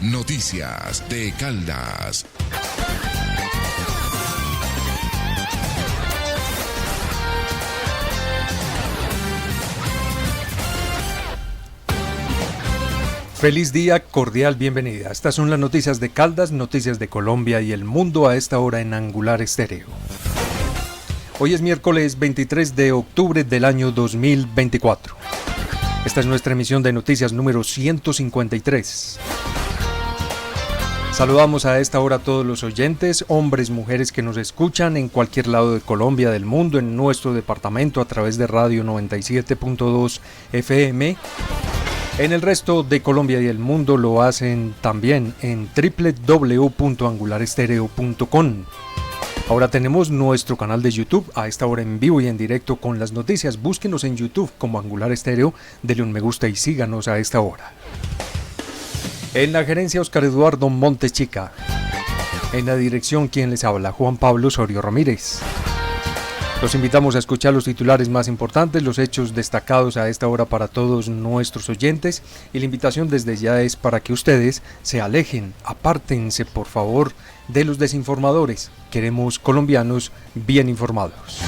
Noticias de Caldas. Feliz día, cordial bienvenida. Estas son las noticias de Caldas, noticias de Colombia y el mundo a esta hora en Angular Estéreo. Hoy es miércoles 23 de octubre del año 2024. Esta es nuestra emisión de noticias número 153. Saludamos a esta hora a todos los oyentes, hombres, mujeres que nos escuchan en cualquier lado de Colombia, del mundo, en nuestro departamento a través de Radio 97.2 FM. En el resto de Colombia y el mundo lo hacen también en www.angularestereo.com. Ahora tenemos nuestro canal de YouTube a esta hora en vivo y en directo con las noticias. Búsquenos en YouTube como Angular Estéreo, denle un me gusta y síganos a esta hora. En la gerencia, Oscar Eduardo Montes Chica. En la dirección, quien les habla, Juan Pablo Osorio Ramírez. Los invitamos a escuchar los titulares más importantes, los hechos destacados a esta hora para todos nuestros oyentes, y la invitación desde ya es para que ustedes se alejen, apártense por favor de los desinformadores. Queremos colombianos bien informados.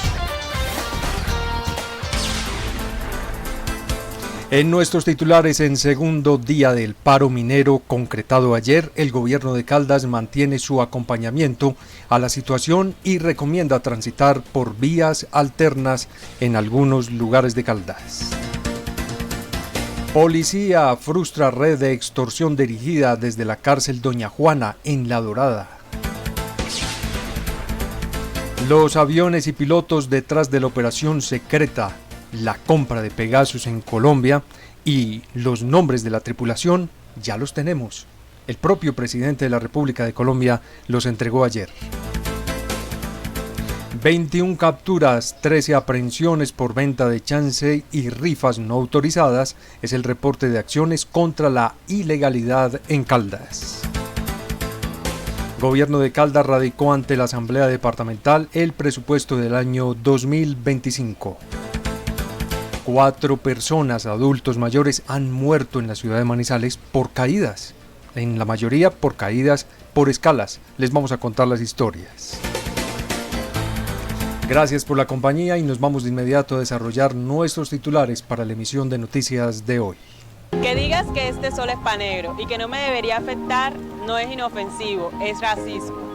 En nuestros titulares, en segundo día del paro minero concretado ayer, el gobierno de Caldas mantiene su acompañamiento a la situación y recomienda transitar por vías alternas en algunos lugares de Caldas. Policía frustra red de extorsión dirigida desde la cárcel Doña Juana en La Dorada. Los aviones y pilotos detrás de la operación secreta, la compra de Pegasus en Colombia, y los nombres de la tripulación ya los tenemos. El propio presidente de la República de Colombia los entregó ayer. 21 capturas, 13 aprehensiones por venta de chance y rifas no autorizadas es el reporte de acciones contra la ilegalidad en Caldas. Gobierno de Caldas radicó ante la Asamblea Departamental el presupuesto del año 2025. 4 personas, adultos mayores, han muerto en la ciudad de Manizales por caídas. En la mayoría por caídas por escalas. Les vamos a contar las historias. Gracias por la compañía y nos vamos de inmediato a desarrollar nuestros titulares para la emisión de noticias de hoy. Que digas que este sol es pa' negro y que no me debería afectar no es inofensivo, es racismo.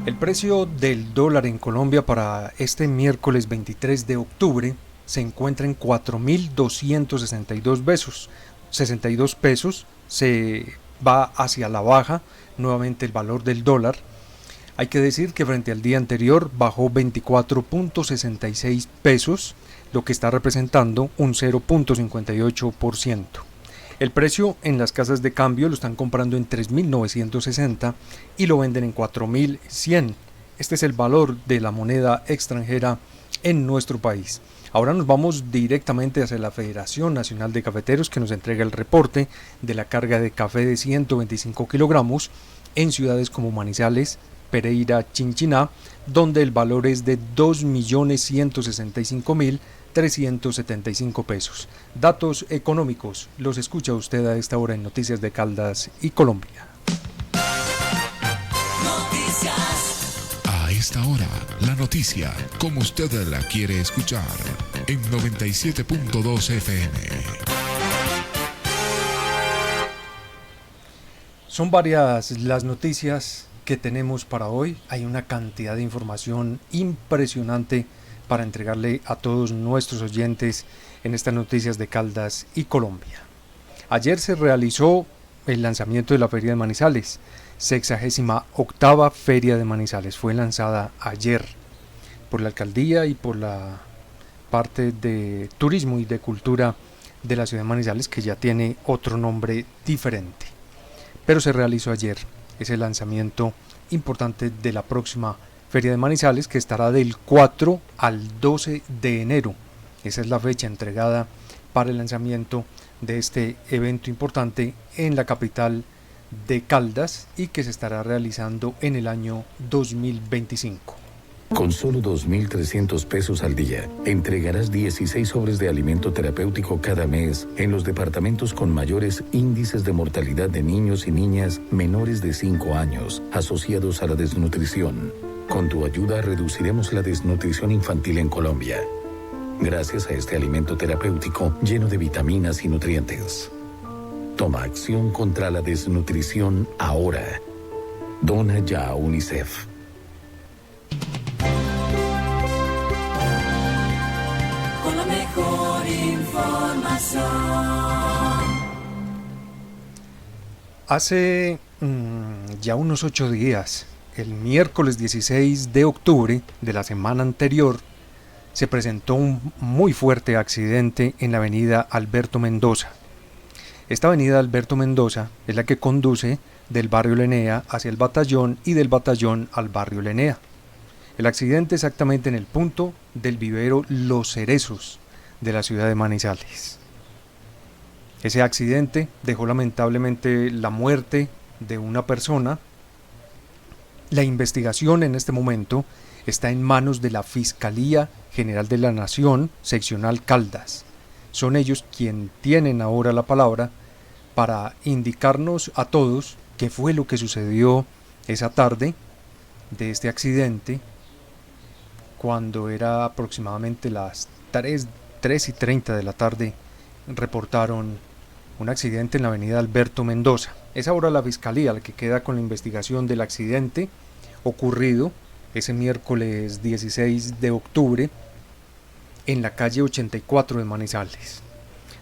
El precio del dólar en Colombia para este miércoles 23 de octubre se encuentra en 4.262 pesos. 62 pesos, se va hacia la baja nuevamente el valor del dólar. Hay que decir que frente al día anterior bajó 24.66 pesos, lo que está representando un 0.58%. El precio en las casas de cambio lo están comprando en 3.960 y lo venden en 4.100. Este es el valor de la moneda extranjera en nuestro país. Ahora nos vamos directamente hacia la Federación Nacional de Cafeteros, que nos entrega el reporte de la carga de café de 125 kilogramos en ciudades como Manizales, Pereira, Chinchiná, donde el valor es de 2.165.375 pesos. Datos económicos los escucha usted a esta hora en Noticias de Caldas y Colombia. A esta hora, la noticia como usted la quiere escuchar en 97.2 FM. Son varias las noticias que tenemos para hoy. Hay una cantidad de información impresionante para entregarle a todos nuestros oyentes en estas noticias de Caldas y Colombia. Ayer se realizó el lanzamiento de la Feria de Manizales, 68ª Feria de Manizales. Fue lanzada ayer por la alcaldía y por la parte de turismo y de cultura de la ciudad de Manizales, que ya tiene otro nombre diferente. Pero se realizó ayer ese lanzamiento importante de la próxima Feria de Manizales, que estará del 4 al 12 de enero. Esa es la fecha entregada para el lanzamiento de este evento importante en la capital de Caldas y que se estará realizando en el año 2025. Con solo 2.300 pesos al día, entregarás 16 sobres de alimento terapéutico cada mes en los departamentos con mayores índices de mortalidad de niños y niñas menores de 5 años asociados a la desnutrición. Con tu ayuda reduciremos la desnutrición infantil en Colombia. Gracias a este alimento terapéutico lleno de vitaminas y nutrientes. Toma acción contra la desnutrición ahora. Dona ya a UNICEF. Con la mejor información. Hace ya unos 8 días, el miércoles 16 de octubre de la semana anterior, se presentó un muy fuerte accidente en la avenida Alberto Mendoza. Esta avenida Alberto Mendoza es la que conduce del barrio Lenea hacia el Batallón y del Batallón al barrio Lenea. El accidente exactamente en el punto del vivero Los Cerezos de la ciudad de Manizales. Ese accidente dejó lamentablemente la muerte de una persona. La investigación en este momento está en manos de la Fiscalía General de la Nación, seccional Caldas. Son ellos quienes tienen ahora la palabra para indicarnos a todos qué fue lo que sucedió esa tarde de este accidente, cuando era aproximadamente las 3:30 de la tarde. Reportaron un accidente en la avenida Alberto Mendoza. Es ahora la Fiscalía la que queda con la investigación del accidente ocurrido ese miércoles 16 de octubre en la calle 84 de Manizales,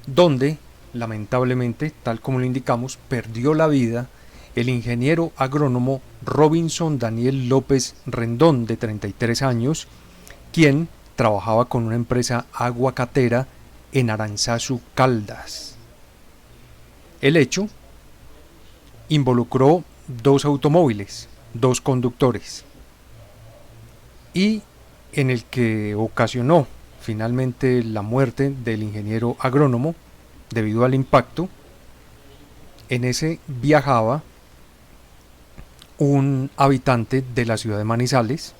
donde lamentablemente, tal como lo indicamos, perdió la vida el ingeniero agrónomo Robinson Daniel López Rendón, de 33 años, quien trabajaba con una empresa aguacatera en Aranzazu, Caldas. El hecho involucró 2 automóviles, 2 conductores, y en el que ocasionó finalmente la muerte del ingeniero agrónomo debido al impacto. En ese viajaba un habitante de la ciudad de Manizales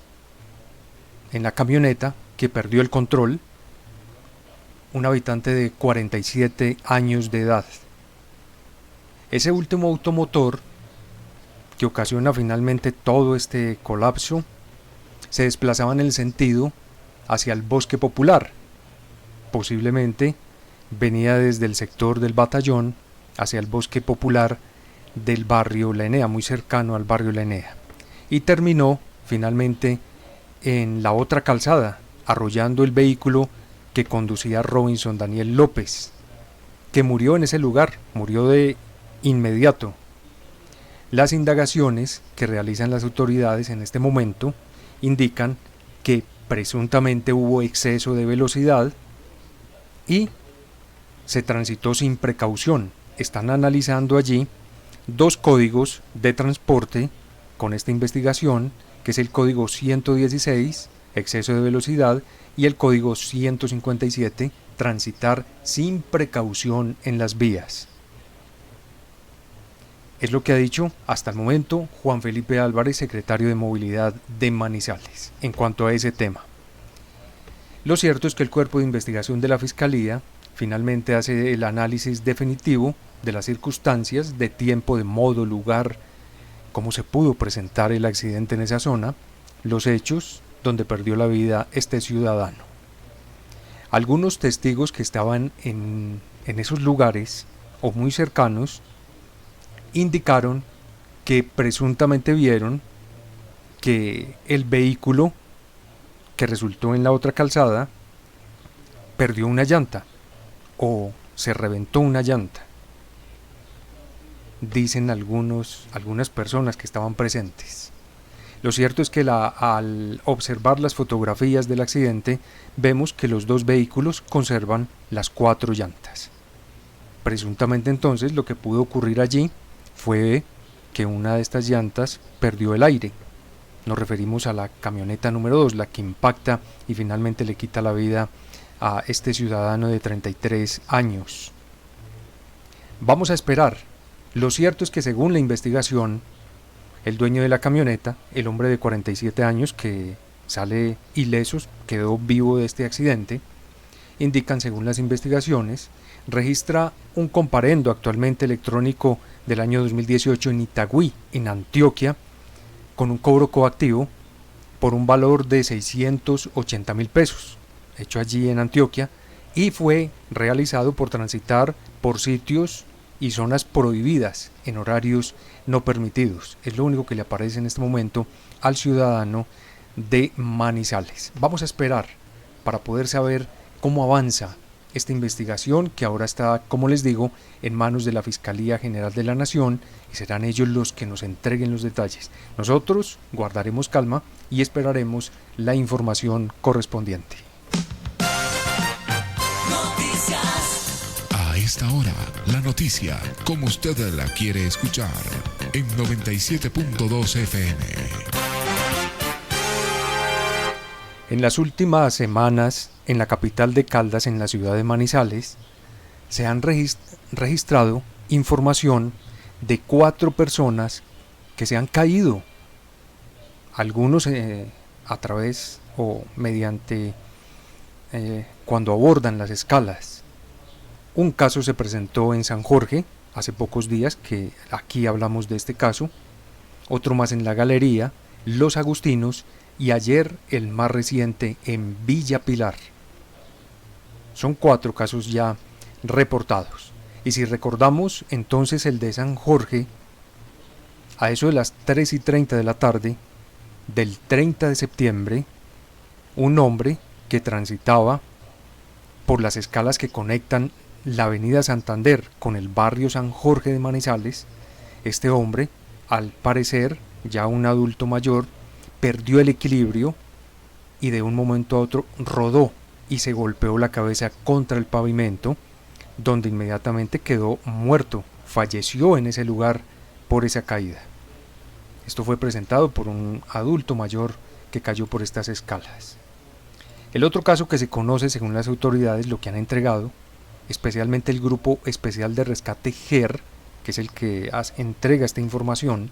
en la camioneta, que perdió el control, un habitante de 47 años de edad. Ese último automotor que ocasiona finalmente todo este colapso se desplazaba en el sentido hacia el Bosque Popular. Posiblemente venía desde el sector del Batallón hacia el Bosque Popular del barrio Lenea, muy cercano al barrio Lenea, y terminó finalmente en la otra calzada, arrollando el vehículo que conducía Robinson Daniel López, que murió en ese lugar, murió de inmediato. Las indagaciones que realizan las autoridades en este momento indican que presuntamente hubo exceso de velocidad y se transitó sin precaución. Están analizando allí 2 códigos de transporte con esta investigación, que es el código 116, exceso de velocidad, y el código 157, transitar sin precaución en las vías. Es lo que ha dicho hasta el momento Juan Felipe Álvarez, secretario de Movilidad de Manizales, en cuanto a ese tema. Lo cierto es que el cuerpo de investigación de la Fiscalía finalmente hace el análisis definitivo de las circunstancias, de tiempo, de modo, lugar, cómo se pudo presentar el accidente en esa zona, los hechos donde perdió la vida este ciudadano. Algunos testigos que estaban en esos lugares o muy cercanos indicaron que presuntamente vieron que el vehículo que resultó en la otra calzada perdió una llanta o se reventó una llanta. Dicen algunas personas que estaban presentes. Lo cierto es que al observar las fotografías del accidente vemos que los 2 vehículos conservan las 4 llantas. Presuntamente entonces lo que pudo ocurrir allí fue que una de estas llantas perdió el aire. Nos referimos a la camioneta número 2, la que impacta y finalmente le quita la vida a este ciudadano de 33 años. Vamos a esperar Lo cierto es que según la investigación, el dueño de la camioneta, el hombre de 47 años que sale ileso, quedó vivo de este accidente, indican según las investigaciones, registra un comparendo actualmente electrónico del año 2018 en Itagüí, en Antioquia, con un cobro coactivo por un valor de 680.000 pesos, hecho allí en Antioquia, y fue realizado por transitar por sitios y zonas prohibidas en horarios no permitidos. Es lo único que le aparece en este momento al ciudadano de Manizales. Vamos a esperar para poder saber cómo avanza esta investigación, que ahora está, como les digo, en manos de la Fiscalía General de la Nación, y serán ellos los que nos entreguen los detalles. Nosotros guardaremos calma y esperaremos la información correspondiente. A esta hora, la noticia, como usted la quiere escuchar, en 97.2 FM. En las últimas semanas, en la capital de Caldas, en la ciudad de Manizales, se han registrado información de 4 personas que se han caído, algunos a través o mediante cuando abordan las escalas. Un caso se presentó en San Jorge hace pocos días, que aquí hablamos de este caso, otro más en la Galería, Los Agustinos, y ayer el más reciente en Villa Pilar. Son 4 casos ya reportados. Y si recordamos entonces el de San Jorge, a eso de las 3:30 de la tarde del 30 de septiembre, un hombre que transitaba por las escalas que conectan la avenida Santander con el barrio San Jorge de Manizales, este hombre, al parecer ya un adulto mayor, perdió el equilibrio y de un momento a otro rodó y se golpeó la cabeza contra el pavimento, donde inmediatamente quedó muerto, falleció en ese lugar por esa caída. Esto fue presentado por un adulto mayor que cayó por estas escalas. El otro caso que se conoce según las autoridades, lo que han entregado, especialmente el Grupo Especial de Rescate GER, que es el que entrega esta información,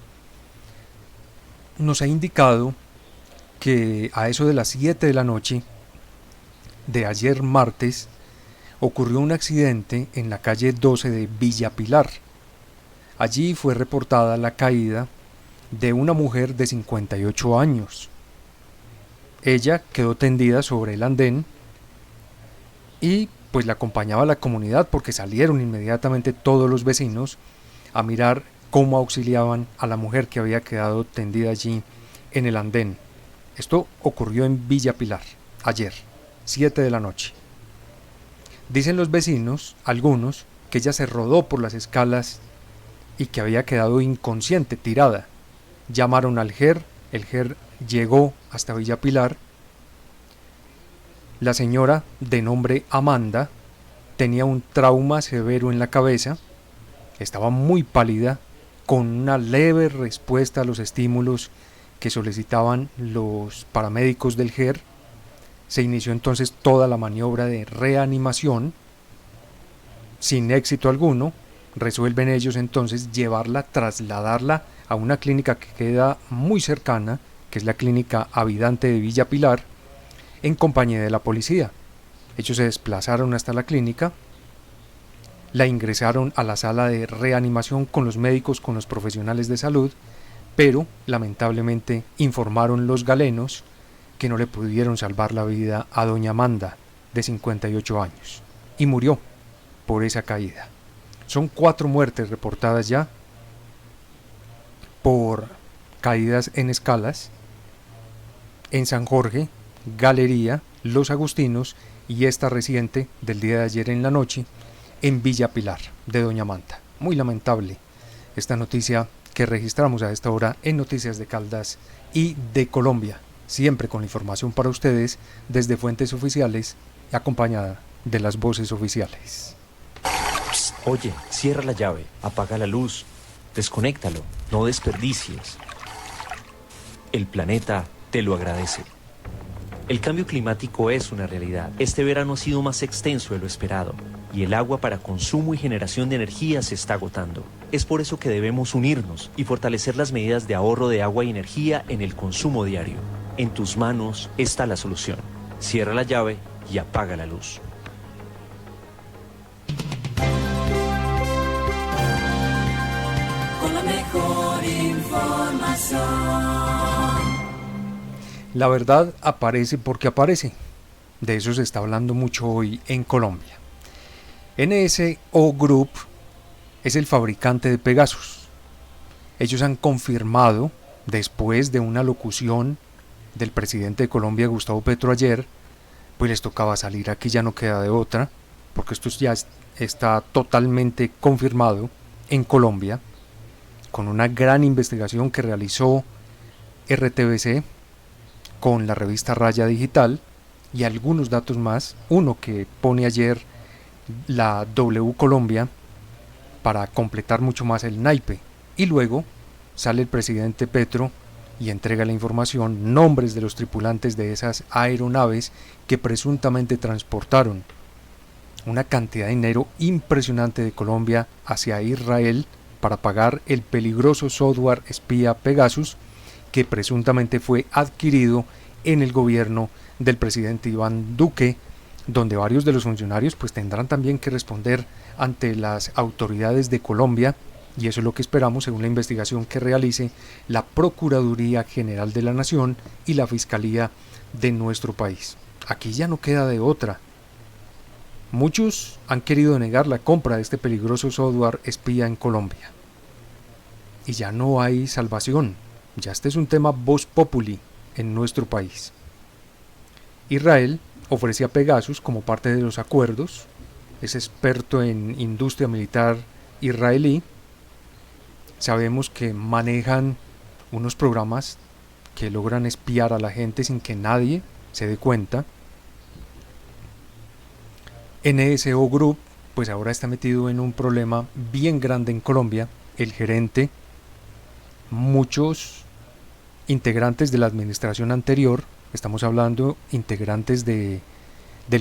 nos ha indicado que a eso de las 7 de la noche de ayer martes ocurrió un accidente en la calle 12 de Villa Pilar. Allí fue reportada la caída de una mujer de 58 años. Ella quedó tendida sobre el andén y pues la acompañaba la comunidad, porque salieron inmediatamente todos los vecinos a mirar cómo auxiliaban a la mujer que había quedado tendida allí en el andén. Esto ocurrió en Villa Pilar, ayer, 7 de la noche. Dicen los vecinos, algunos, que ella se rodó por las escalas y que había quedado inconsciente, tirada. Llamaron al GER, el GER llegó hasta Villa Pilar. La señora, de nombre Amanda, tenía un trauma severo en la cabeza, estaba muy pálida, con una leve respuesta a los estímulos que solicitaban los paramédicos del GER. Se inició entonces toda la maniobra de reanimación, sin éxito alguno. Resuelven ellos entonces llevarla, trasladarla a una clínica que queda muy cercana, que es la clínica Avidante de Villa Pilar, en compañía de la policía. Ellos se desplazaron hasta la clínica, la ingresaron a la sala de reanimación con los médicos, con los profesionales de salud, pero lamentablemente informaron los galenos que no le pudieron salvar la vida a doña Amanda, de 58 años, y murió por esa caída. Son 4 muertes reportadas ya por caídas en escalas en San Jorge, Galería, Los Agustinos y esta reciente del día de ayer en la noche en Villa Pilar de doña Amanda. Muy lamentable esta noticia que registramos a esta hora en Noticias de Caldas y de Colombia, siempre con información para ustedes desde fuentes oficiales, acompañada de las voces oficiales. Psst, oye, cierra la llave, apaga la luz, desconéctalo, no desperdicies. El planeta te lo agradece. El cambio climático es una realidad. Este verano ha sido más extenso de lo esperado. y el agua para consumo y generación de energía se está agotando. Es por eso que debemos unirnos y fortalecer las medidas de ahorro de agua y energía en el consumo diario. En tus manos está la solución. Cierra la llave y apaga la luz. Con la mejor información. La verdad aparece porque aparece. De eso se está hablando mucho hoy en Colombia. NSO Group es el fabricante de Pegasus. Ellos han confirmado, después de una locución del presidente de Colombia, Gustavo Petro, ayer, pues les tocaba salir, aquí ya no queda de otra, porque esto ya está totalmente confirmado en Colombia, con una gran investigación que realizó RTBC con la revista Raya Digital y algunos datos más, uno que pone ayer la W Colombia para completar mucho más el naipe, y luego sale el presidente Petro y entrega la información, nombres de los tripulantes de esas aeronaves que presuntamente transportaron una cantidad de dinero impresionante de Colombia hacia Israel para pagar el peligroso software espía Pegasus, que presuntamente fue adquirido en el gobierno del presidente Iván Duque, donde varios de los funcionarios pues tendrán también que responder ante las autoridades de Colombia, y eso es lo que esperamos según la investigación que realice la Procuraduría General de la Nación y la Fiscalía de nuestro país. Aquí ya no queda de otra. Muchos han querido negar la compra de este peligroso software espía en Colombia, y ya no hay salvación. Ya este es un tema vox populi en nuestro país. Israel ofrece a Pegasus como parte de los acuerdos, es experto en industria militar israelí. Sabemos que manejan unos programas que logran espiar a la gente sin que nadie se dé cuenta. NSO Group pues ahora está metido en un problema bien grande en Colombia. El gerente, muchos integrantes de la administración anterior, estamos hablando integrantes del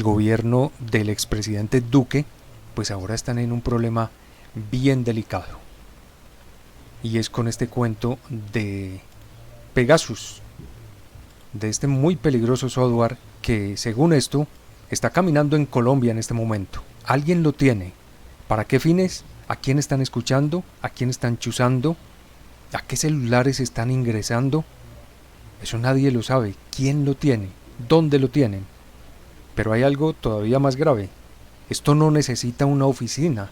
gobierno del expresidente Duque, pues ahora están en un problema bien delicado. Y es con este cuento de Pegasus, de este muy peligroso software que, según esto, está caminando en Colombia en este momento. ¿Alguien lo tiene? ¿Para qué fines? ¿A quién están escuchando? ¿A quién están chuzando? ¿A qué celulares están ingresando? Eso nadie lo sabe. ¿Quién lo tiene? ¿Dónde lo tienen? Pero hay algo todavía más grave. Esto no necesita una oficina,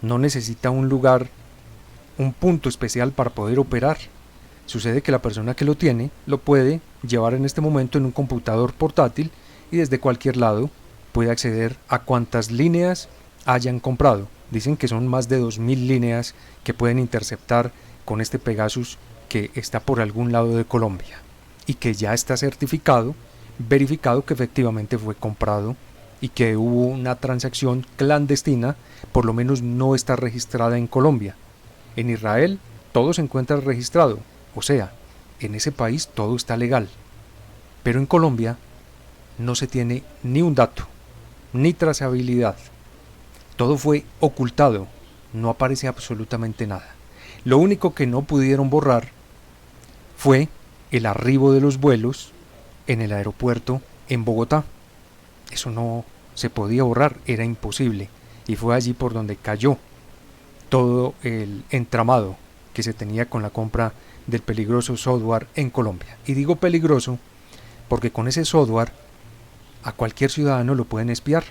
no necesita un lugar, un punto especial para poder operar. Sucede que la persona que lo tiene lo puede llevar en este momento en un computador portátil y desde cualquier lado puede acceder a cuantas líneas hayan comprado. Dicen que son más de 2000 líneas que pueden interceptar con este Pegasus que está por algún lado de Colombia y que ya está certificado, verificado que efectivamente fue comprado y que hubo una transacción clandestina, por lo menos no está registrada en Colombia. En Israel todo se encuentra registrado, o sea, en ese país todo está legal, pero en Colombia no se tiene ni un dato, ni trazabilidad. Todo fue ocultado, no aparece absolutamente nada. Lo único que no pudieron borrar fue el arribo de los vuelos en el aeropuerto en Bogotá. Eso no se podía borrar, era imposible, y fue allí por donde cayó todo el entramado que se tenía con la compra del peligroso software en Colombia. Y digo peligroso porque con ese software a cualquier ciudadano lo pueden espiar.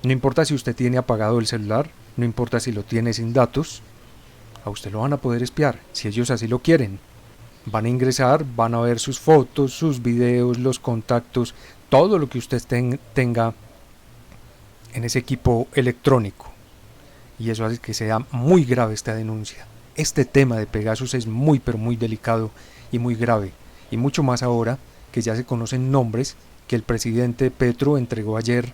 No importa si usted tiene apagado el celular, no importa si lo tiene sin datos, a usted lo van a poder espiar, si ellos así lo quieren. Van a ingresar, van a ver sus fotos, sus videos, los contactos, todo lo que usted tenga en ese equipo electrónico. Y eso hace que sea muy grave esta denuncia. Este tema de Pegasus es muy pero muy delicado y muy grave, y mucho más ahora que ya se conocen nombres, que el presidente Petro entregó ayer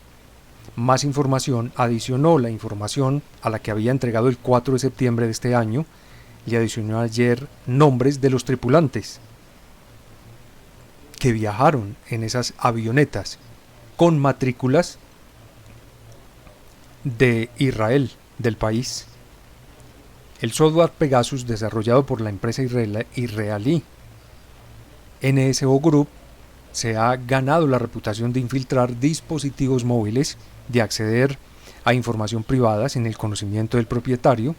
más información, adicionó la información a la que había entregado el 4 de septiembre de este año, y adicionó ayer nombres de los tripulantes que viajaron en esas avionetas con matrículas de Israel, del país. El software Pegasus, desarrollado por la empresa israelí NSO Group, se ha ganado la reputación de infiltrar dispositivos móviles, de acceder a información privada sin el conocimiento del propietario.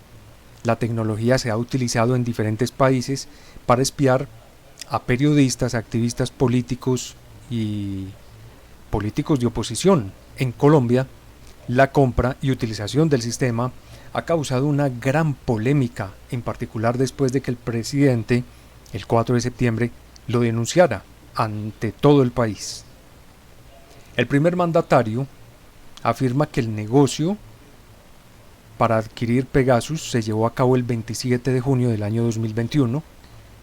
La tecnología se ha utilizado en diferentes países para espiar a periodistas, activistas políticos y políticos de oposición. En Colombia, la compra y utilización del sistema ha causado una gran polémica, en particular después de que el presidente, el 4 de septiembre, lo denunciara ante todo el país. El primer mandatario afirma que el negocio para adquirir Pegasus se llevó a cabo el 27 de junio del año 2021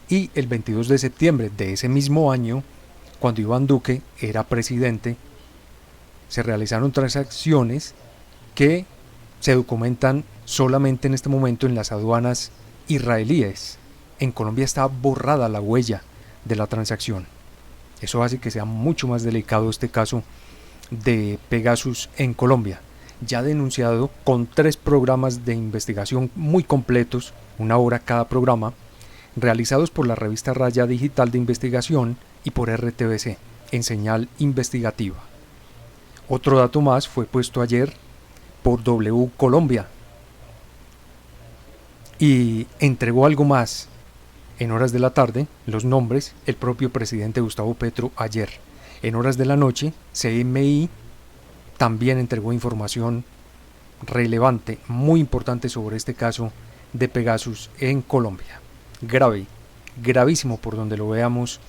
y el 22 de septiembre de ese mismo año, cuando Iván Duque era presidente, se realizaron transacciones que se documentan solamente en este momento en las aduanas israelíes. En Colombia está borrada la huella de la transacción. Eso hace que sea mucho más delicado este caso de Pegasus en Colombia, ya denunciado con 3 programas de investigación muy completos, 1 hora cada programa, realizados por la revista Raya Digital de Investigación y por RTBC, en señal investigativa. Otro dato más fue puesto ayer por W Colombia y entregó algo más en horas de la tarde, los nombres, el propio presidente Gustavo Petro ayer. En horas de la noche, CMI también entregó información relevante, muy importante sobre este caso de Pegasus en Colombia. Grave, gravísimo por donde lo veamos,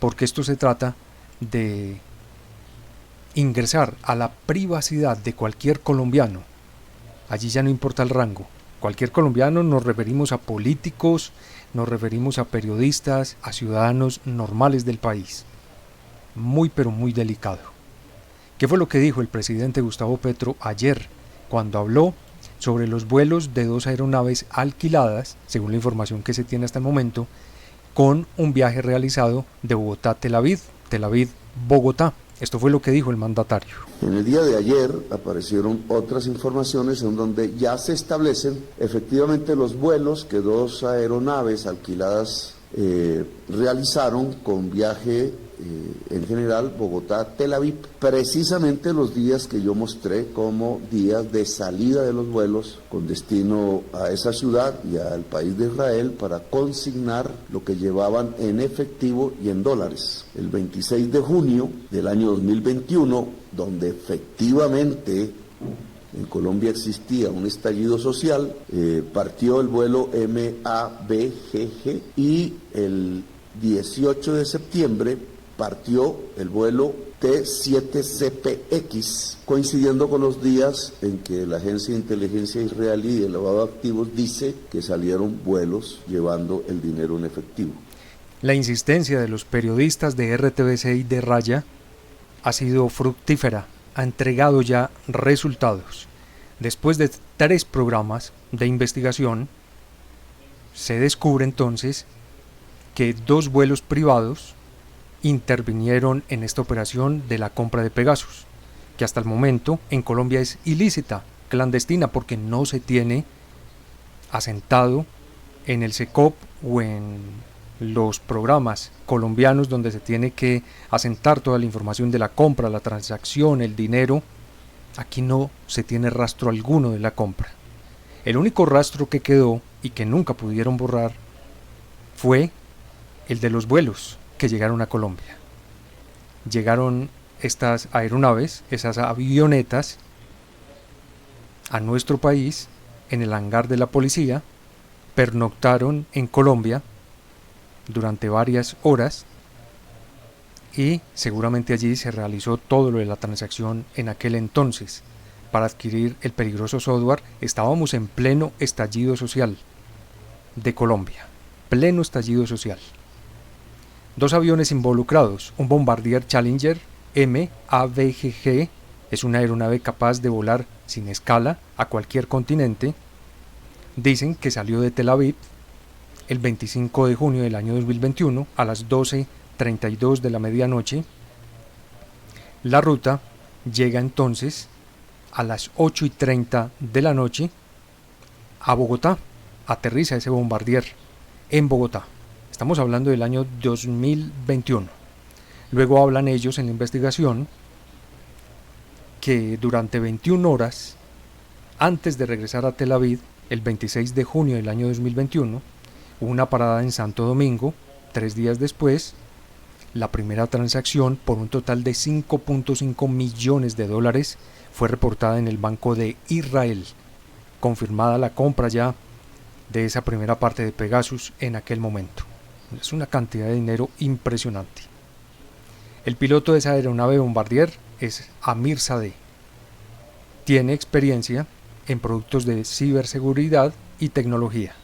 porque esto se trata de ingresar a la privacidad de cualquier colombiano. Allí ya no importa el rango. Cualquier colombiano, nos referimos a políticos, nos referimos a periodistas, a ciudadanos normales del país. Muy pero muy delicado. ¿Qué fue lo que dijo el presidente Gustavo Petro ayer cuando habló sobre los vuelos de 2 aeronaves alquiladas, según la información que se tiene hasta el momento, con un viaje realizado de Bogotá a Tel Aviv, Bogotá? Esto fue lo que dijo el mandatario. En el día de ayer aparecieron otras informaciones en donde ya se establecen efectivamente los vuelos que 2 aeronaves alquiladas realizaron con viaje en general Bogotá-Tel Aviv, precisamente los días que yo mostré como días de salida de los vuelos con destino a esa ciudad y al país de Israel para consignar lo que llevaban en efectivo y en dólares. El 26 de junio del año 2021, donde efectivamente en Colombia existía un estallido social, partió el vuelo MABGG y el 18 de septiembre partió el vuelo T-7CPX, coincidiendo con los días en que la Agencia de Inteligencia Israelí de Lavado de Activos dice que salieron vuelos llevando el dinero en efectivo. La insistencia de los periodistas de RTBC y de Raya ha sido fructífera, ha entregado ya resultados. Después de 3 programas de investigación, se descubre entonces que 2 vuelos privados intervinieron en esta operación de la compra de Pegasus, que hasta el momento en Colombia es ilícita, clandestina, porque no se tiene asentado en el SECOP o en los programas colombianos donde se tiene que asentar toda la información de la compra, la transacción, el dinero. Aquí no se tiene rastro alguno de la compra. El único rastro que quedó y que nunca pudieron borrar fue el de los vuelos que llegaron a Colombia. Llegaron estas aeronaves, esas avionetas, a nuestro país en el hangar de la policía, pernoctaron en Colombia durante varias horas y seguramente allí se realizó todo lo de la transacción en aquel entonces. Para adquirir el peligroso software estábamos en pleno estallido social de Colombia, pleno estallido social. 2 aviones involucrados, un Bombardier Challenger MAVGG, es una aeronave capaz de volar sin escala a cualquier continente. Dicen que salió de Tel Aviv el 25 de junio del año 2021 a las 12:32 de la medianoche. La ruta llega entonces a las 8:30 de la noche a Bogotá. Aterriza ese Bombardier en Bogotá. Estamos hablando del año 2021. Luego hablan ellos en la investigación que durante 21 horas antes de regresar a Tel Aviv, el 26 de junio del año 2021, hubo una parada en Santo Domingo. 3 días después, la primera transacción por un total de 5.5 millones de dólares fue reportada en el Banco de Israel, confirmada la compra ya de esa primera parte de Pegasus en aquel momento. Es una cantidad de dinero impresionante. El piloto de esa aeronave Bombardier es Amir Sadeh. Tiene experiencia en productos de ciberseguridad y tecnología.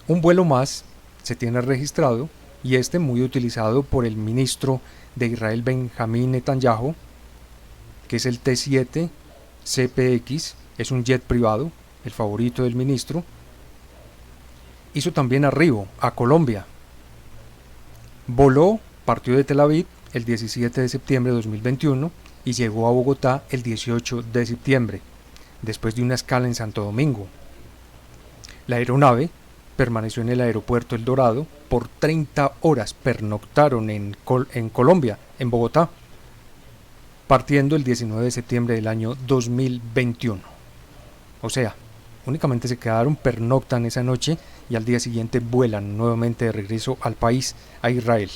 Un vuelo más se tiene registrado y este muy utilizado por el ministro de Israel Benjamín Netanyahu, que es el T-7 CPX, es un jet privado, el favorito del ministro. Hizo también arribo a Colombia. Voló, partió de Tel Aviv el 17 de septiembre de 2021 y llegó a Bogotá el 18 de septiembre, después de una escala en Santo Domingo. La aeronave permaneció en el aeropuerto El Dorado por 30 horas, pernoctaron en Colombia, en Bogotá, partiendo el 19 de septiembre del año 2021. O sea, únicamente se quedaron, pernoctan esa noche y al día siguiente vuelan nuevamente de regreso al país, a Israel.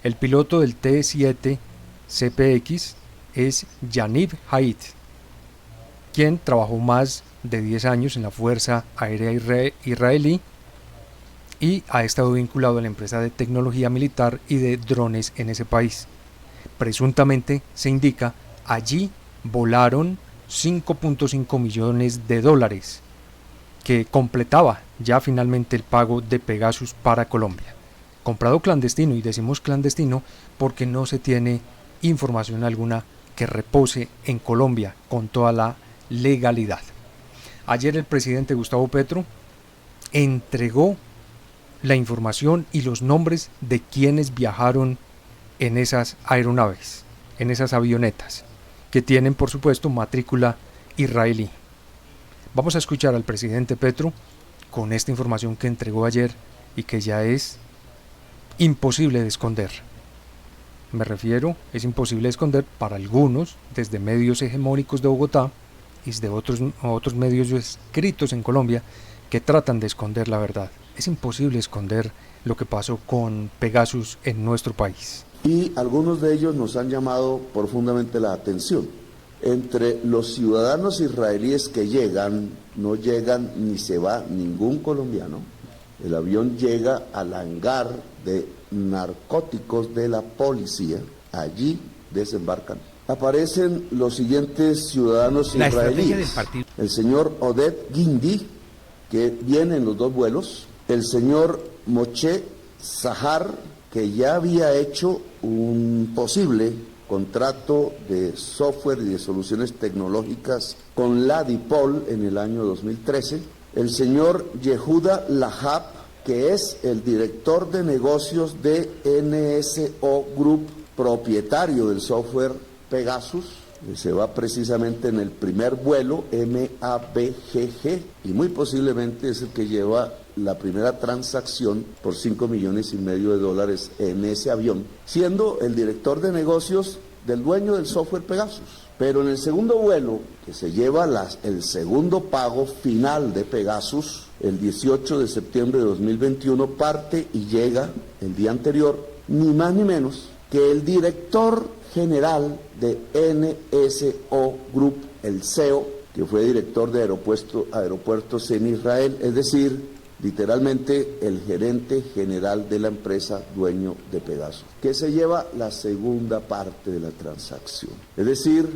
El piloto del T-7 CPX es Yaniv Hait, quien trabajó más de 10 años en la Fuerza Aérea Israelí y ha estado vinculado a la empresa de tecnología militar y de drones en ese país. Presuntamente, se indica, allí volaron 5.5 millones de dólares, que completaba ya finalmente el pago de Pegasus para Colombia. Comprado clandestino, y decimos clandestino porque no se tiene información alguna que repose en Colombia con toda la legalidad. Ayer el presidente Gustavo Petro entregó la información y los nombres de quienes viajaron en esas aeronaves, en esas avionetas, que tienen por supuesto matrícula israelí. Vamos a escuchar al presidente Petro con esta información que entregó ayer y que ya es imposible de esconder. Me refiero, es imposible de esconder para algunos, desde medios hegemónicos de Bogotá y de otros medios escritos en Colombia, que tratan de esconder la verdad. Es imposible esconder lo que pasó con Pegasus en nuestro país. Y algunos de ellos nos han llamado profundamente la atención. Entre los ciudadanos israelíes que llegan, no llegan ni se va ningún colombiano. El avión llega al hangar de narcóticos de la policía, allí desembarcan. Aparecen los siguientes ciudadanos israelíes: el señor Oded Guindy, que viene en los 2 vuelos, el señor Moshe Zahar, que ya había hecho un posible contrato de software y de soluciones tecnológicas con la DIPOL en el año 2013, el señor Yehuda Lahab, que es el director de negocios de NSO Group, propietario del software Pegasus, que se va precisamente en el primer vuelo MABGG y muy posiblemente es el que lleva la primera transacción por 5,5 millones de dólares en ese avión, siendo el director de negocios del dueño del software Pegasus. Pero en el segundo vuelo, que se lleva el segundo pago final de Pegasus, el 18 de septiembre de 2021, parte y llega el día anterior, ni más ni menos que el director general de NSO Group, el CEO, que fue director de aeropuertos en Israel, es decir, literalmente el gerente general de la empresa dueño de Pegasus, que se lleva la segunda parte de la transacción. Es decir,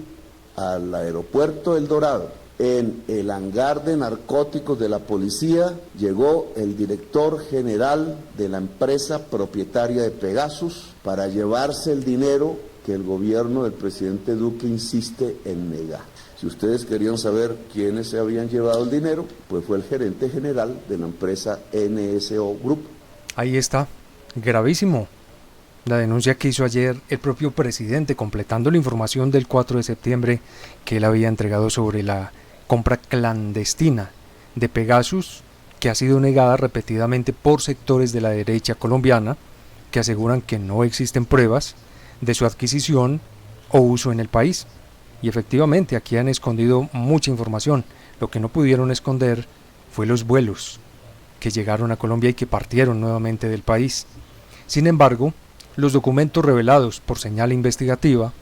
al aeropuerto El Dorado, en el hangar de narcóticos de la policía, llegó el director general de la empresa propietaria de Pegasus para llevarse el dinero que el gobierno del presidente Duque insiste en negar. Si ustedes querían saber quiénes se habían llevado el dinero, pues fue el gerente general de la empresa NSO Group. Ahí está, gravísimo. La denuncia que hizo ayer el propio presidente, completando la información del 4 de septiembre que él había entregado sobre la compra clandestina de Pegasus, que ha sido negada repetidamente por sectores de la derecha colombiana, que aseguran que no existen pruebas de su adquisición o uso en el país. Y efectivamente, aquí han escondido mucha información. Lo que no pudieron esconder fue los vuelos que llegaron a Colombia y que partieron nuevamente del país. Sin embargo, los documentos revelados por señal investigativa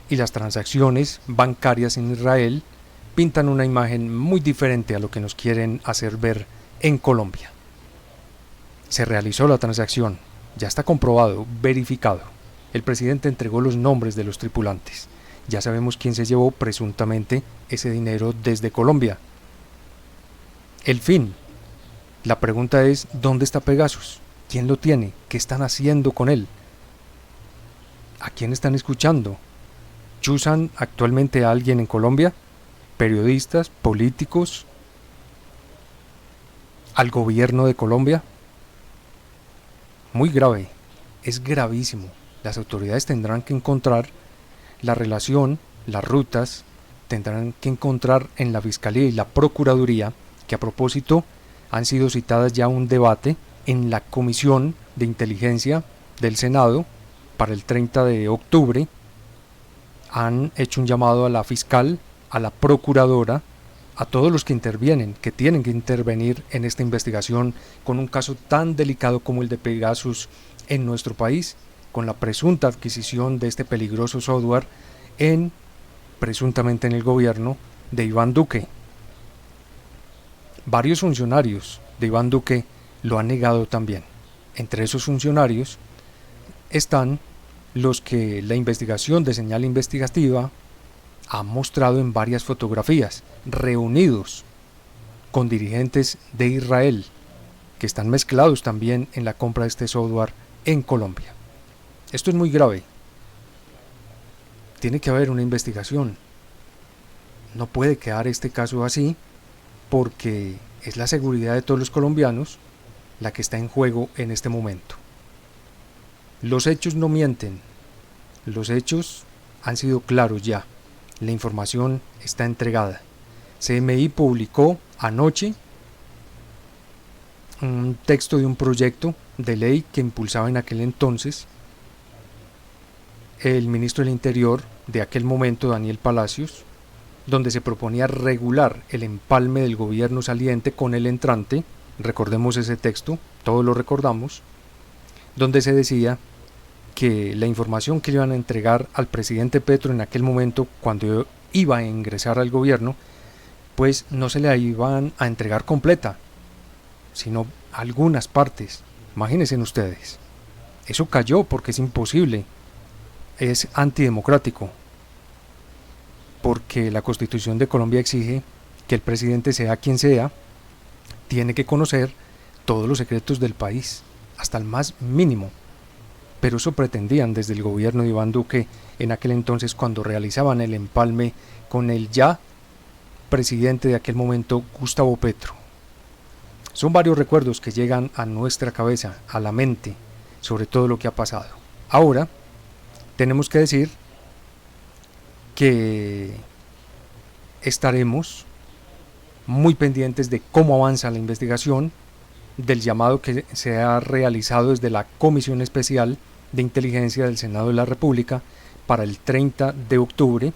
y las transacciones bancarias en Israel pintan una imagen muy diferente a lo que nos quieren hacer ver en Colombia. Se realizó la transacción, ya está comprobado, verificado. El presidente entregó los nombres de los tripulantes. Ya sabemos quién se llevó presuntamente ese dinero desde Colombia. El fin. La pregunta es, ¿dónde está Pegasus? ¿Quién lo tiene? ¿Qué están haciendo con él? ¿A quién están escuchando? ¿Chuzan actualmente a alguien en Colombia? ¿Periodistas? ¿Políticos? ¿Al gobierno de Colombia? Muy grave. Es gravísimo. Las autoridades tendrán que encontrar la relación, las rutas, tendrán que encontrar en la Fiscalía y la Procuraduría, que a propósito han sido citadas ya a un debate en la Comisión de Inteligencia del Senado para el 30 de octubre, han hecho un llamado a la fiscal, a la procuradora, a todos los que intervienen, que tienen que intervenir en esta investigación con un caso tan delicado como el de Pegasus en nuestro país, con la presunta adquisición de este peligroso software presuntamente en el gobierno de Iván Duque. Varios funcionarios de Iván Duque lo han negado también. Entre esos funcionarios están los que la investigación de señal investigativa ha mostrado en varias fotografías, reunidos con dirigentes de Israel, que están mezclados también en la compra de este software en Colombia. Esto es muy grave. Tiene que haber una investigación. No puede quedar este caso así, porque es la seguridad de todos los colombianos la que está en juego en este momento. Los hechos no mienten. Los hechos han sido claros ya. La información está entregada. CMI publicó anoche un texto de un proyecto de ley que impulsaba en aquel entonces el ministro del Interior de aquel momento, Daniel Palacios, donde se proponía regular el empalme del gobierno saliente con el entrante. Recordemos ese texto, todos lo recordamos, donde se decía que la información que le iban a entregar al presidente Petro en aquel momento, cuando iba a ingresar al gobierno, pues no se le iban a entregar completa, sino algunas partes. Imagínense ustedes. Eso cayó porque es imposible. Es antidemocrático, porque la Constitución de Colombia exige que el presidente, sea quien sea, tiene que conocer todos los secretos del país, hasta el más mínimo. Pero eso pretendían desde el gobierno de Iván Duque en aquel entonces, cuando realizaban el empalme con el ya presidente de aquel momento, Gustavo Petro. Son varios recuerdos que llegan a nuestra cabeza, a la mente, sobre todo lo que ha pasado. Ahora tenemos que decir que estaremos muy pendientes de cómo avanza la investigación, del llamado que se ha realizado desde la Comisión Especial de Inteligencia del Senado de la República para el 30 de octubre,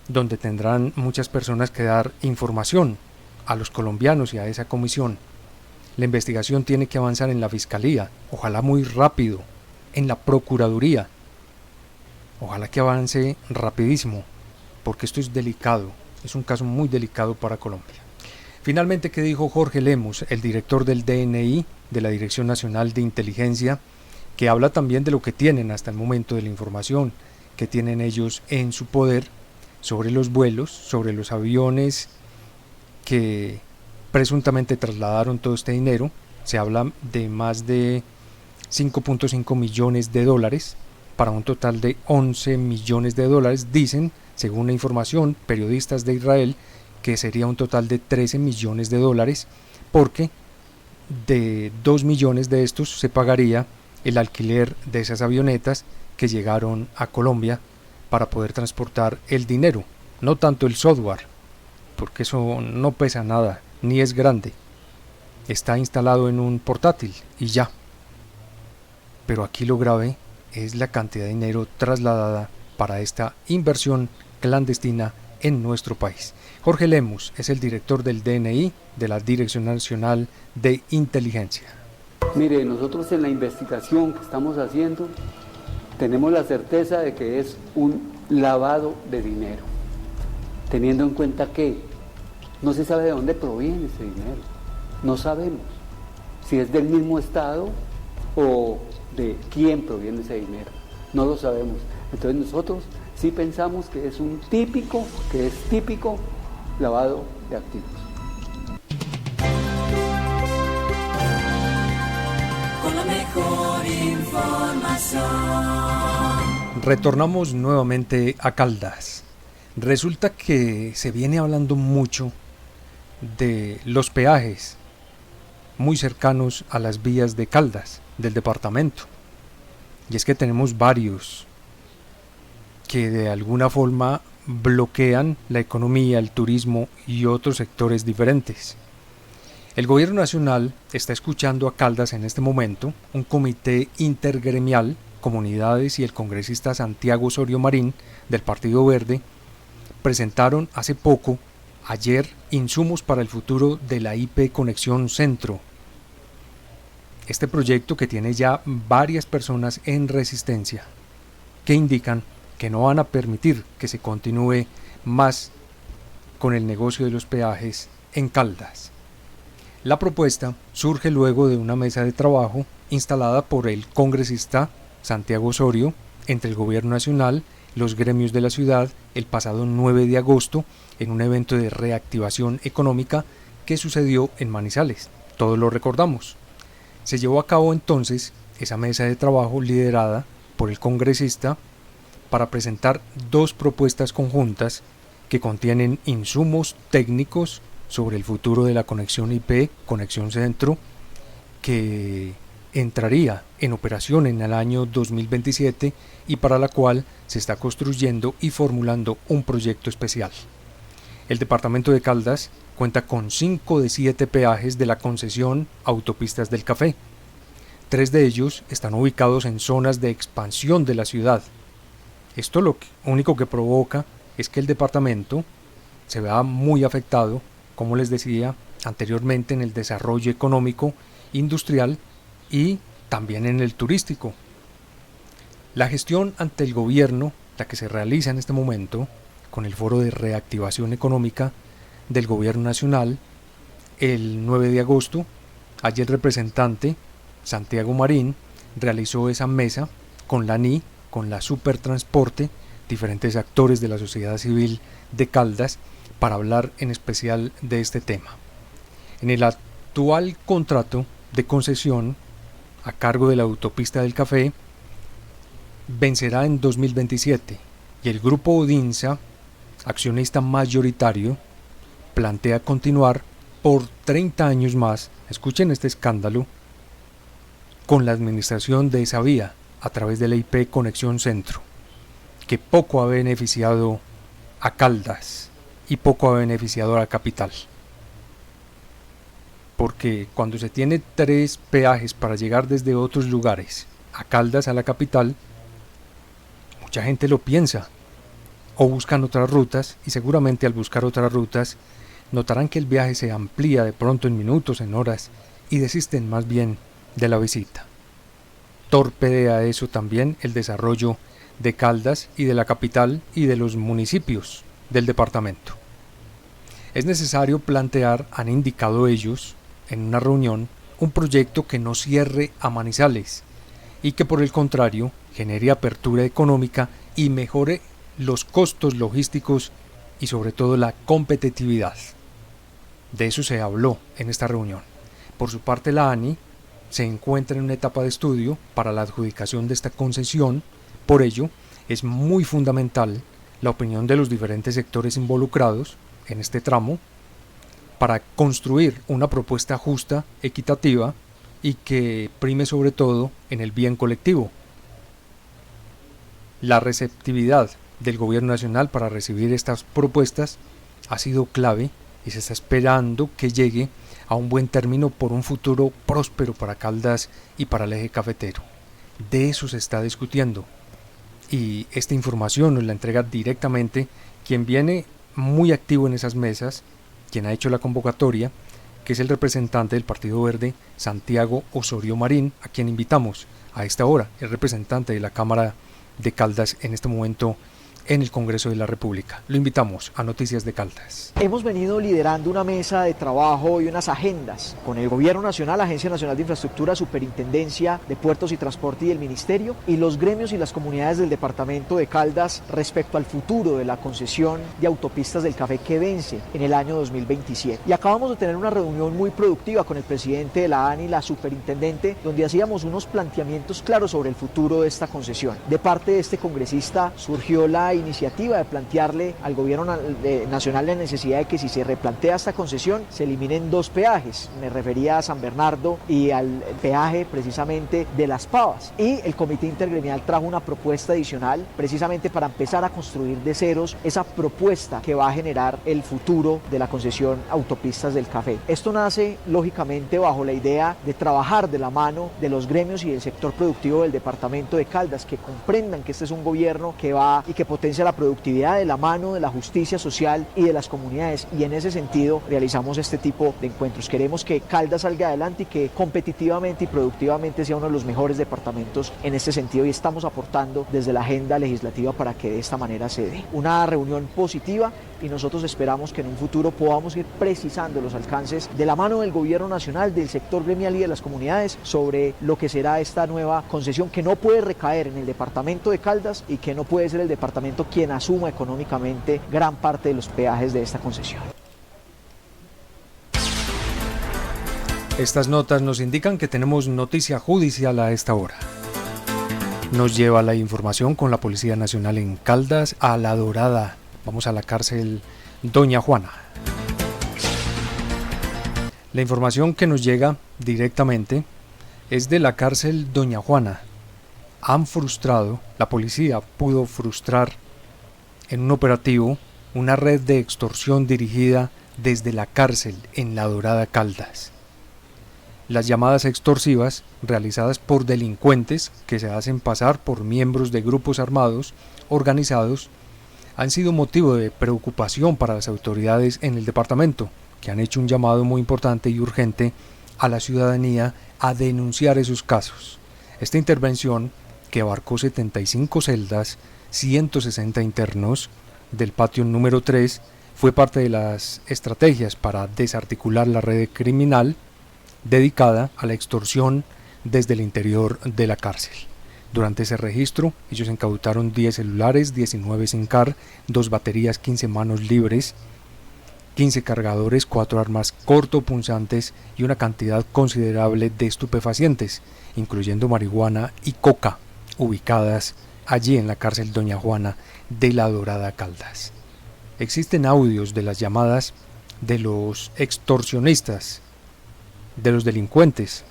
donde tendrán muchas personas que dar información a los colombianos y a esa comisión. La investigación tiene que avanzar en la Fiscalía, ojalá muy rápido, en la Procuraduría. Ojalá que avance rapidísimo, porque esto es delicado, es un caso muy delicado para Colombia. Finalmente, ¿qué dijo Jorge Lemus, el director del DNI, de la Dirección Nacional de Inteligencia, que habla también de lo que tienen hasta el momento, de la información que tienen ellos en su poder sobre los vuelos, sobre los aviones que presuntamente trasladaron todo este dinero? Se habla de más de 5.5 millones de dólares, para un total de 11 millones de dólares, dicen, según la información, periodistas de Israel, que sería un total de 13 millones de dólares, porque de 2 millones de estos se pagaría el alquiler de esas avionetas que llegaron a Colombia para poder transportar el dinero, no tanto el software, porque eso no pesa nada, ni es grande. Está instalado en un portátil y ya. Pero aquí lo grave es la cantidad de dinero trasladada para esta inversión clandestina en nuestro país. Jorge Lemus es el director del DNI, de la Dirección Nacional de Inteligencia. Mire, nosotros en la investigación que estamos haciendo tenemos la certeza de que es un lavado de dinero, teniendo en cuenta que no se sabe de dónde proviene ese dinero, no sabemos si es del mismo Estado o de quién proviene ese dinero, no lo sabemos. Entonces nosotros sí pensamos que es típico lavado de activos. Con la mejor información. Retornamos nuevamente a Caldas. Resulta que se viene hablando mucho de los peajes muy cercanos a las vías de Caldas del departamento. Y es que tenemos varios que de alguna forma bloquean la economía, el turismo y otros sectores diferentes. El gobierno nacional está escuchando a Caldas en este momento. Un comité intergremial, comunidades y el congresista Santiago Osorio Marín del Partido Verde presentaron hace poco, ayer, insumos para el futuro de la IP Conexión Centro. Este proyecto que tiene ya varias personas en resistencia que indican que no van a permitir que se continúe más con el negocio de los peajes en Caldas. La propuesta surge luego de una mesa de trabajo instalada por el congresista Santiago Osorio entre el gobierno nacional, los gremios de la ciudad, el pasado 9 de agosto en un evento de reactivación económica que sucedió en Manizales. Todos lo recordamos. Se llevó a cabo entonces esa mesa de trabajo liderada por el congresista para presentar dos propuestas conjuntas que contienen insumos técnicos sobre el futuro de la conexión IP, Conexión Centro, que entraría en operación en el año 2027 y para la cual se está construyendo y formulando un proyecto especial. El departamento de Caldas cuenta con 5 de 7 peajes de la concesión Autopistas del Café. 3 de ellos están ubicados en zonas de expansión de la ciudad. Esto lo único que provoca es que el departamento se vea muy afectado, como les decía anteriormente, en el desarrollo económico, industrial y también en el turístico. La gestión ante el gobierno, la que se realiza en este momento con el Foro de Reactivación Económica del Gobierno Nacional, el 9 de agosto, allí el representante Santiago Marín realizó esa mesa con la NI, con la Supertransporte, diferentes actores de la sociedad civil de Caldas, para hablar en especial de este tema. En el actual contrato de concesión a cargo de la Autopista del Café vencerá en 2027 y el grupo Odinsa, accionista mayoritario, plantea continuar por 30 años más, escuchen este escándalo, con la administración de esa vía a través de la IP Conexión Centro, que poco ha beneficiado a Caldas y poco ha beneficiado a la capital. Porque cuando se tiene 3 peajes para llegar desde otros lugares a Caldas, a la capital, mucha gente lo piensa o buscan otras rutas, y seguramente al buscar otras rutas notarán que el viaje se amplía de pronto en minutos, en horas, y desisten más bien de la visita. Torpedea eso también el desarrollo de Caldas y de la capital y de los municipios del departamento. Es necesario plantear, han indicado ellos en una reunión, un proyecto que no cierre a Manizales y que por el contrario genere apertura económica y mejore los costos logísticos y sobre todo la competitividad. De eso se habló en esta reunión. Por su parte, la ANI se encuentra en una etapa de estudio para la adjudicación de esta concesión. Por ello, es muy fundamental la opinión de los diferentes sectores involucrados en este tramo para construir una propuesta justa, equitativa, y que prime sobre todo en el bien colectivo. La receptividad del gobierno nacional para recibir estas propuestas ha sido clave y se está esperando que llegue a un buen término por un futuro próspero para Caldas y para el eje cafetero. De eso se está discutiendo y esta información nos la entrega directamente quien viene muy activo en esas mesas, quien ha hecho la convocatoria, que es el representante del Partido Verde, Santiago Osorio Marín, a quien invitamos a esta hora, el representante de la Cámara de Caldas en este momento en el Congreso de la República. Lo invitamos a Noticias de Caldas. Hemos venido liderando una mesa de trabajo y unas agendas con el Gobierno Nacional, Agencia Nacional de Infraestructura, Superintendencia de Puertos y Transporte y el Ministerio y los gremios y las comunidades del departamento de Caldas respecto al futuro de la concesión de autopistas del café que vence en el año 2027. Y acabamos de tener una reunión muy productiva con el presidente de la ANI y la superintendente, donde hacíamos unos planteamientos claros sobre el futuro de esta concesión. De parte de este congresista surgió la iniciativa de plantearle al gobierno nacional la necesidad de que si se replantea esta concesión se eliminen dos peajes. Me refería a San Bernardo y al peaje precisamente de Las Pavas. Y el comité intergremial trajo una propuesta adicional precisamente para empezar a construir de ceros esa propuesta que va a generar el futuro de la concesión Autopistas del Café. Esto nace lógicamente bajo la idea de trabajar de la mano de los gremios y del sector productivo del departamento de Caldas, que comprendan que este es un gobierno que va y que potencia la productividad de la mano de la justicia social y de las comunidades, y en ese sentido realizamos este tipo de encuentros. Queremos que Caldas salga adelante y que competitivamente y productivamente sea uno de los mejores departamentos en este sentido, y estamos aportando desde la agenda legislativa para que de esta manera se dé. Una reunión positiva y nosotros esperamos que en un futuro podamos ir precisando los alcances de la mano del gobierno nacional, del sector gremial y de las comunidades sobre lo que será esta nueva concesión, que no puede recaer en el departamento de Caldas y que no puede ser el departamento quien asuma económicamente gran parte de los peajes de esta concesión. Estas notas nos indican que tenemos noticia judicial a esta hora. Nos lleva la información con la Policía Nacional en Caldas a La Dorada. Vamos a la cárcel Doña Juana. La información que nos llega directamente es de la cárcel Doña Juana. La policía pudo frustrar en un operativo una red de extorsión dirigida desde la cárcel en La Dorada, Caldas. Las llamadas extorsivas, realizadas por delincuentes que se hacen pasar por miembros de grupos armados organizados, han sido motivo de preocupación para las autoridades en el departamento, que han hecho un llamado muy importante y urgente a la ciudadanía a denunciar esos casos. Esta intervención, que abarcó 75 celdas, 160 internos del patio número 3, fue parte de las estrategias para desarticular la red criminal dedicada a la extorsión desde el interior de la cárcel. Durante ese registro, ellos incautaron 10 celulares, 19 SIM card, 2 baterías, 15 manos libres, 15 cargadores, 4 armas cortopunzantes y una cantidad considerable de estupefacientes, incluyendo marihuana y coca, ubicadas allí en la cárcel Doña Juana de La Dorada, Caldas. Existen audios de las llamadas de los extorsionistas, de los delincuentes,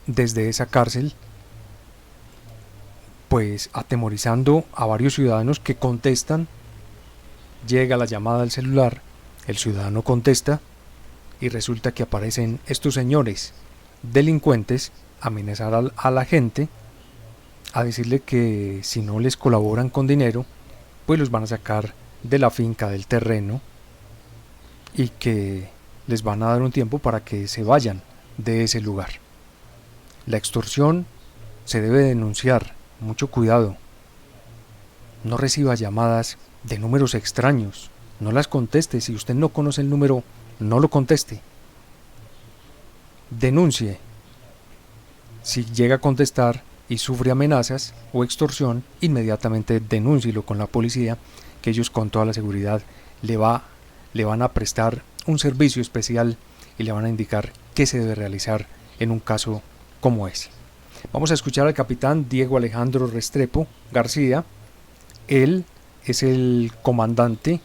desde esa cárcel, pues atemorizando a varios ciudadanos que contestan. Llega la llamada al celular, el ciudadano contesta y resulta que aparecen estos señores delincuentes a amenazar a la gente, a decirle que si no les colaboran con dinero, pues los van a sacar de la finca, del terreno, y que les van a dar un tiempo para que se vayan de ese lugar. La extorsión se debe denunciar, mucho cuidado. No reciba llamadas de números extraños, no las conteste. Si usted no conoce el número, no lo conteste. Denuncie. Si llega a contestar y sufre amenazas o extorsión, inmediatamente denúncielo con la policía, que ellos con toda la seguridad le van a prestar un servicio especial y le van a indicar qué se debe realizar en un caso como ese. Vamos a escuchar al capitán Diego Alejandro Restrepo García. Él es el comandante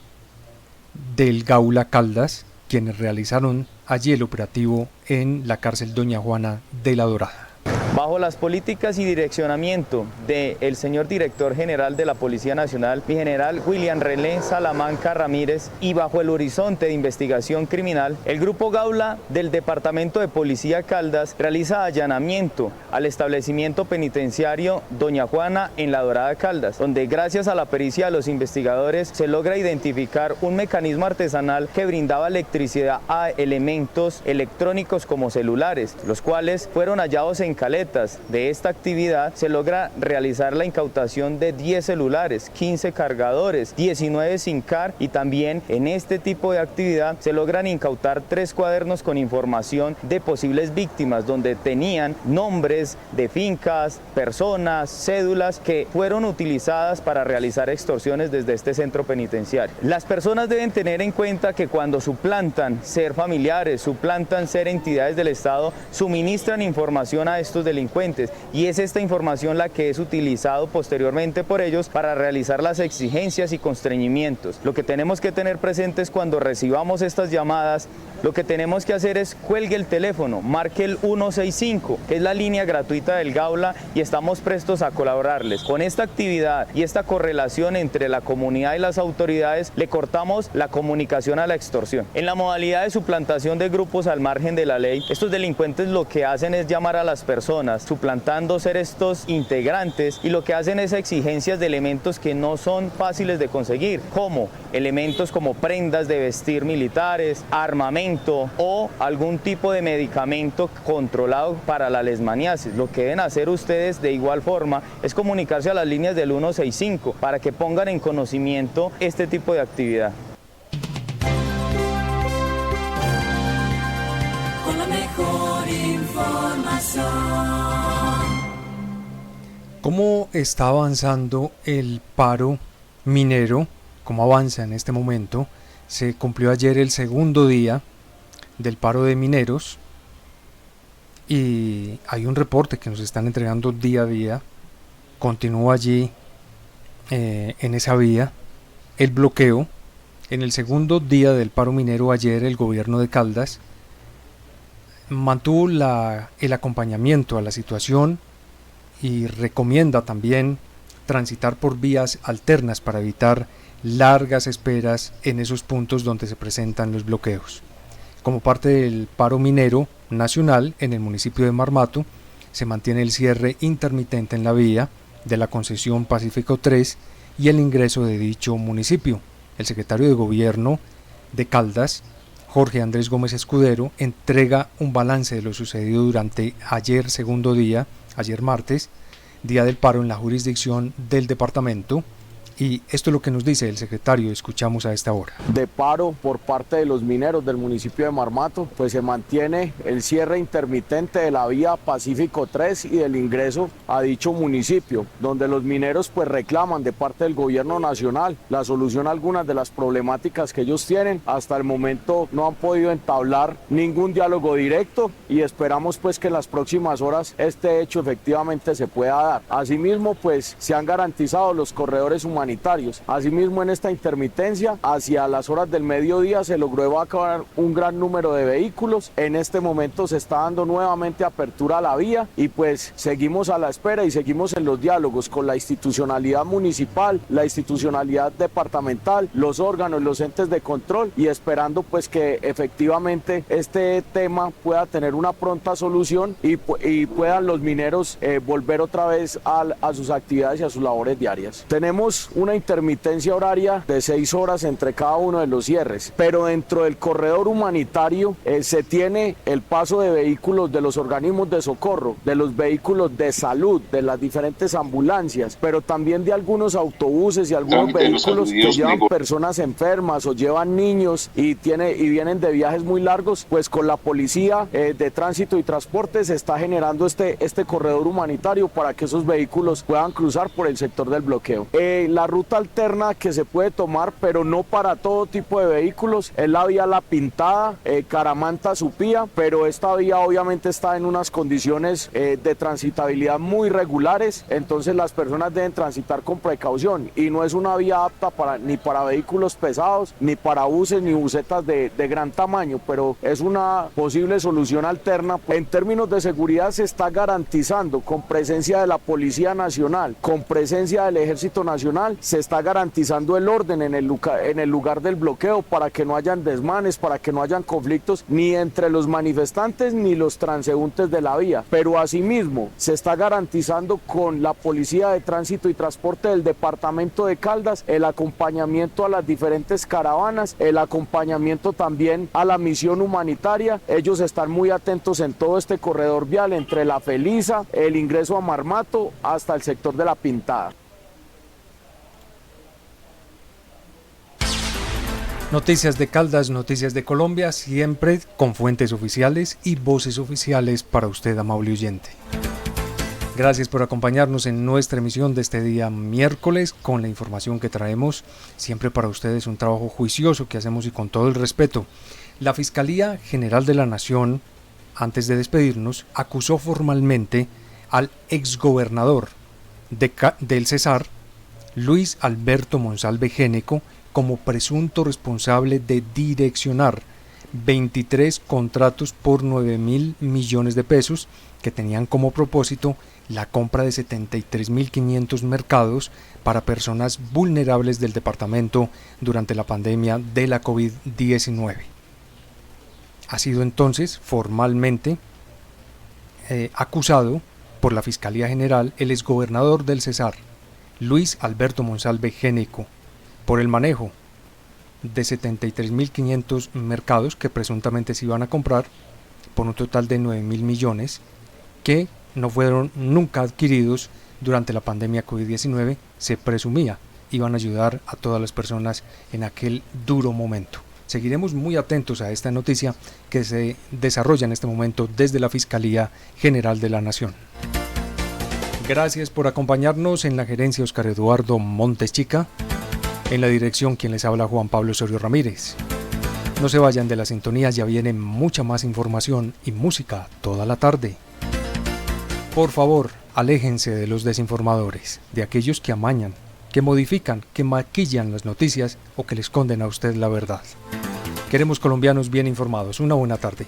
del Gaula Caldas, quienes realizaron allí el operativo en la cárcel Doña Juana de la Dorada. Bajo las políticas y direccionamiento del señor director general de la Policía Nacional, mi general William René Salamanca Ramírez, y bajo el horizonte de investigación criminal, el Grupo Gaula del Departamento de Policía Caldas realiza allanamiento al establecimiento penitenciario Doña Juana en La Dorada, Caldas, donde gracias a la pericia de los investigadores se logra identificar un mecanismo artesanal que brindaba electricidad a elementos electrónicos como celulares, los cuales fueron hallados en caletas. De esta actividad se logra realizar la incautación de 10 celulares, 15 cargadores, 19 SIM card, y también en este tipo de actividad se logran incautar 3 cuadernos con información de posibles víctimas, donde tenían nombres de fincas, personas, cédulas que fueron utilizadas para realizar extorsiones desde este centro penitenciario. Las personas deben tener en cuenta que cuando suplantan ser familiares, suplantan ser entidades del Estado, suministran información a estos delincuentes, y es esta información la que es utilizado posteriormente por ellos para realizar las exigencias y constreñimientos. Lo que tenemos que tener presente es cuando recibamos estas llamadas, lo que tenemos que hacer es cuelgue el teléfono, marque el 165, que es la línea gratuita del Gaula, y estamos prestos a colaborarles. Con esta actividad y esta correlación entre la comunidad y las autoridades, le cortamos la comunicación a la extorsión. En la modalidad de suplantación de grupos al margen de la ley, estos delincuentes lo que hacen es llamar a las personas, suplantando ser estos integrantes, y lo que hacen es exigencias de elementos que no son fáciles de conseguir, como elementos como prendas de vestir militares, armamento o algún tipo de medicamento controlado para la leishmaniasis. Lo que deben hacer ustedes de igual forma es comunicarse a las líneas del 165 para que pongan en conocimiento este tipo de actividad. Con la mejor información. ¿Cómo está avanzando el paro minero? ¿Cómo avanza en este momento? Se cumplió ayer el segundo día del paro de mineros y hay un reporte que nos están entregando día a día. Continúa allí en esa vía el bloqueo. En el segundo día del paro minero ayer, el gobierno de Caldas mantuvo el acompañamiento a la situación y recomienda también transitar por vías alternas para evitar largas esperas en esos puntos donde se presentan los bloqueos. Como parte del paro minero nacional en el municipio de Marmato, se mantiene el cierre intermitente en la vía de la concesión Pacífico 3 y el ingreso de dicho municipio. El secretario de Gobierno de Caldas, Jorge Andrés Gómez Escudero, entrega un balance de lo sucedido durante ayer segundo día, ayer martes, día del paro en la jurisdicción del departamento. Y esto es lo que nos dice el secretario, escuchamos a esta hora. De paro por parte de los mineros del municipio de Marmato, pues se mantiene el cierre intermitente de la vía Pacífico 3 y del ingreso a dicho municipio, donde los mineros pues reclaman de parte del gobierno nacional la solución a algunas de las problemáticas que ellos tienen. Hasta el momento no han podido entablar ningún diálogo directo y esperamos pues que en las próximas horas este hecho efectivamente se pueda dar. Asimismo pues se han garantizado los corredores humanitarios. Asimismo, en esta intermitencia, hacia las horas del mediodía se logró evacuar un gran número de vehículos. En este momento se está dando nuevamente apertura a la vía y pues seguimos a la espera y seguimos en los diálogos con la institucionalidad municipal, la institucionalidad departamental, los órganos, los entes de control, y esperando pues que efectivamente este tema pueda tener una pronta solución y puedan los mineros volver otra vez a sus actividades y a sus labores diarias. Tenemos una intermitencia horaria de 6 horas entre cada uno de los cierres, pero dentro del corredor humanitario se tiene el paso de vehículos de los organismos de socorro, de los vehículos de salud, de las diferentes ambulancias, pero también de algunos autobuses y algunos vehículos que llevan personas enfermas o llevan niños y vienen de viajes muy largos. Pues con la policía de tránsito y transporte se está generando este corredor humanitario para que esos vehículos puedan cruzar por el sector del bloqueo. La la ruta alterna que se puede tomar, pero no para todo tipo de vehículos, es la vía La Pintada, Caramanta-Supía, pero esta vía obviamente está en unas condiciones de transitabilidad muy regulares, entonces las personas deben transitar con precaución y no es una vía apta ni para vehículos pesados, ni para buses ni busetas de gran tamaño, pero es una posible solución alterna. En términos de seguridad se está garantizando con presencia de la Policía Nacional, con presencia del Ejército Nacional, se está garantizando el orden en el lugar del bloqueo para que no hayan desmanes, para que no hayan conflictos ni entre los manifestantes ni los transeúntes de la vía, pero asimismo se está garantizando con la Policía de Tránsito y Transporte del Departamento de Caldas el acompañamiento a las diferentes caravanas, el acompañamiento también a la misión humanitaria. Ellos están muy atentos en todo este corredor vial entre La Felisa, el ingreso a Marmato hasta el sector de La Pintada. Noticias de Caldas, noticias de Colombia, siempre con fuentes oficiales y voces oficiales para usted, amable oyente. Gracias por acompañarnos en nuestra emisión de este día miércoles con la información que traemos. Siempre para ustedes un trabajo juicioso que hacemos y con todo el respeto. La Fiscalía General de la Nación, antes de despedirnos, acusó formalmente al exgobernador del Cesar, Luis Alberto Monsalve Géneco, como presunto responsable de direccionar 23 contratos por 9.000 millones de pesos que tenían como propósito la compra de 73.500 mercados para personas vulnerables del departamento durante la pandemia de la COVID-19. Ha sido entonces formalmente acusado por la Fiscalía General el exgobernador del Cesar, Luis Alberto Monsalve Géneco, por el manejo de 73.500 mercados que presuntamente se iban a comprar por un total de 9.000 millones que no fueron nunca adquiridos durante la pandemia COVID-19. Se presumía iban a ayudar a todas las personas en aquel duro momento. Seguiremos muy atentos a esta noticia que se desarrolla en este momento desde la Fiscalía General de la Nación. Gracias por acompañarnos. En la gerencia Oscar Eduardo Montes Chica, en la dirección quien les habla Juan Pablo Osorio Ramírez. No se vayan de la sintonía, ya viene mucha más información y música toda la tarde. Por favor, aléjense de los desinformadores, de aquellos que amañan, que modifican, que maquillan las noticias o que le esconden a usted la verdad. Queremos colombianos bien informados. Una buena tarde.